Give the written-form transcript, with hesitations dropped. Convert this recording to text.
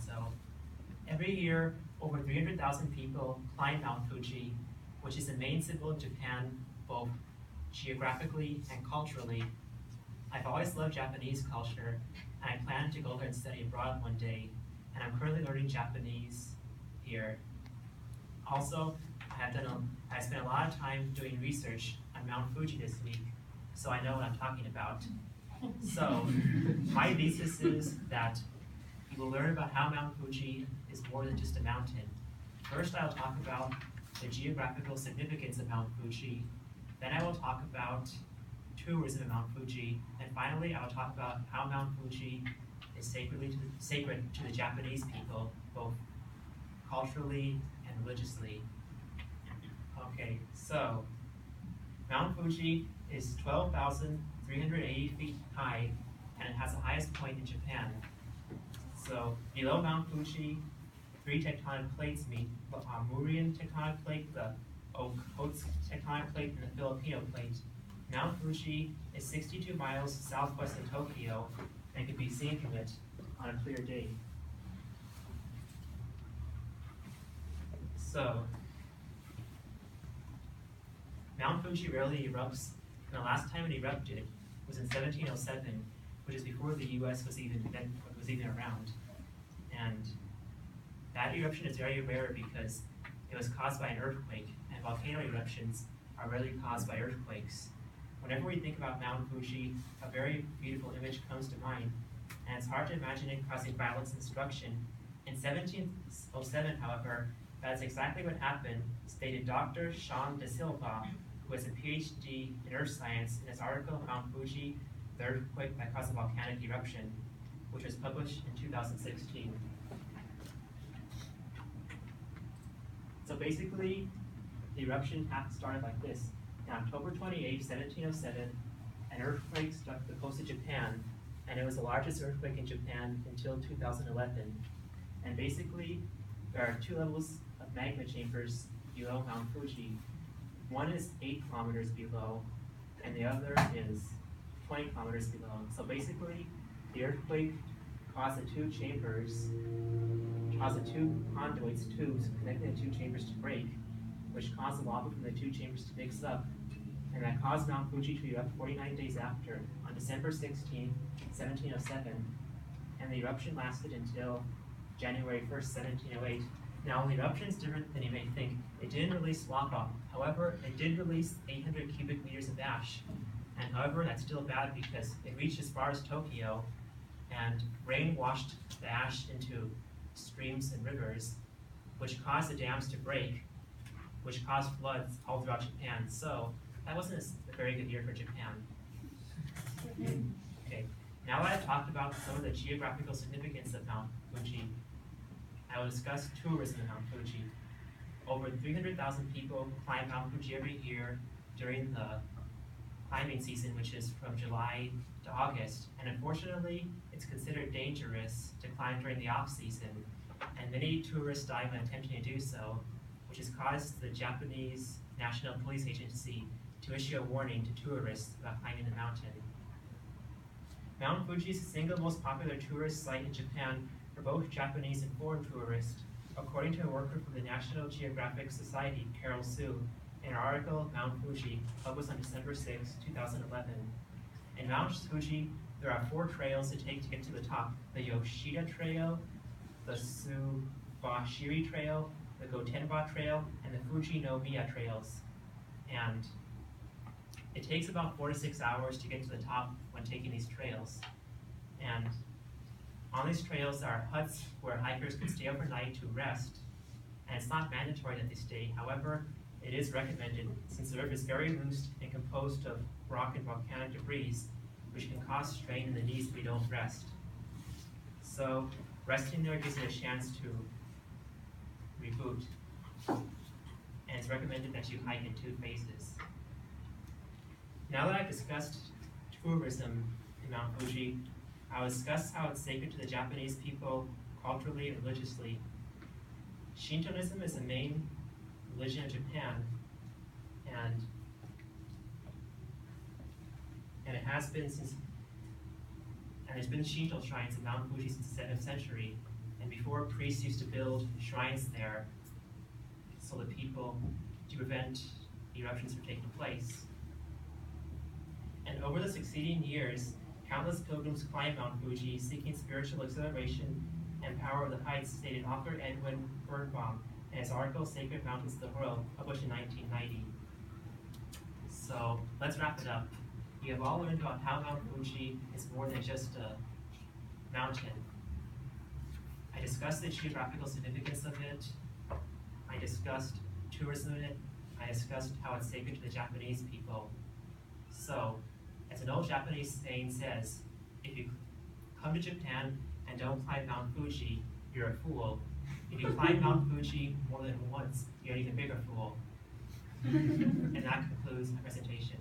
So every year, over 300,000 people climb Mount Fuji, which is the main symbol of Japan, both geographically and culturally. I've always loved Japanese culture, and I plan to go there and study abroad one day, and I'm currently learning Japanese here. Also, I spent a lot of time doing research on Mount Fuji this week, so I know what I'm talking about. So, my thesis is that you will learn about how Mount Fuji is more than just a mountain. First, I'll talk about the geographical significance of Mount Fuji. Then I will talk about tourism at Mount Fuji. And finally, I will talk about how Mount Fuji is sacred to the Japanese people, both culturally and religiously. Okay, so Mount Fuji is 12,380 feet high, and it has the highest point in Japan. So below Mount Fuji, three tectonic plates meet: the Amurian tectonic plate, the Okhotsk tectonic plate, and the Filipino plate. Mount Fuji is 62 miles southwest of Tokyo and can be seen from it on a clear day. So, Mount Fuji rarely erupts, and the last time it erupted was in 1707, which is before the U.S. was even around. And that eruption is very rare because it was caused by an earthquake, and volcano eruptions are rarely caused by earthquakes. Whenever we think about Mount Fuji, a very beautiful image comes to mind, and it's hard to imagine it causing violence and destruction. In 1707, however, that's exactly what happened, stated Dr. Sean De Silva, who has a PhD in earth science, in his article Mount Fuji, the earthquake that caused a volcanic eruption, which was published in 2016. So basically, the eruption started like this. On October 28, 1707, an earthquake struck the coast of Japan, and it was the largest earthquake in Japan until 2011. And basically, there are two levels of magma chambers below Mount Fuji. One is 8 kilometers below, and the other is 20 kilometers below. So basically, the earthquake caused the two conduits, tubes connecting the two chambers to break, which caused the lava from the two chambers to mix up, and that caused Mount Fuji to erupt 49 days after, on December 16, 1707, and the eruption lasted until January 1st, 1708. Now, the eruption is different than you may think. It didn't release lava. However, it did release 800 cubic meters of ash. And however, that's still bad because it reached as far as Tokyo, and rain washed the ash into streams and rivers, which caused the dams to break, which caused floods all throughout Japan. So that wasn't a very good year for Japan. Okay, now that I've talked about some of the geographical significance of Mount Fuji, I will discuss tourism at Mount Fuji. Over 300,000 people climb Mount Fuji every year during the climbing season, which is from July to August. And unfortunately, it's considered dangerous to climb during the off-season, and many tourists die when attempting to do so, which has caused the Japanese National Police Agency to issue a warning to tourists about climbing the mountain. Mount Fuji is the single most popular tourist site in Japan for both Japanese and foreign tourists, according to a worker from the National Geographic Society, Carol Sue, in her article Mount Fuji, published on December 6, 2011. In Mount Fuji, there are 4 trails to take to get to the top: the Yoshida Trail, the Subashiri Trail, the Gotenba Trail, and the Fuji no Miya Trails. And it takes about 4 to 6 hours to get to the top when taking these trails. And on these trails, there are huts where hikers can stay overnight to rest. And it's not mandatory that they stay. However, it is recommended since the earth is very loose and composed of rock and volcanic debris, which can cause strain in the knees if we don't rest. So resting there gives you a chance to reboot. And it's recommended that you hike in 2 phases. Now that I've discussed tourism in Mount Fuji, I will discuss how it's sacred to the Japanese people culturally and religiously. Shintoism is the main religion of Japan, and it has been since, and there's been Shinto shrines in Mount Fuji since the 7th century. And before, priests used to build shrines there so that people, to prevent eruptions from taking place. And over the succeeding years, countless pilgrims climbed Mount Fuji seeking spiritual acceleration and power of the heights, stated author Edwin Birnbaum in his article Sacred Mountains of the World, published in 1990. So let's wrap it up. You have all learned about how Mount Fuji is more than just a mountain. I discussed the geographical significance of it. I discussed tourism in it. I discussed how it's sacred to the Japanese people. So, as an old Japanese saying says, if you come to Japan and don't climb Mount Fuji, you're a fool. If you climb Mount Fuji more than once, you're an even bigger fool. And that concludes my presentation.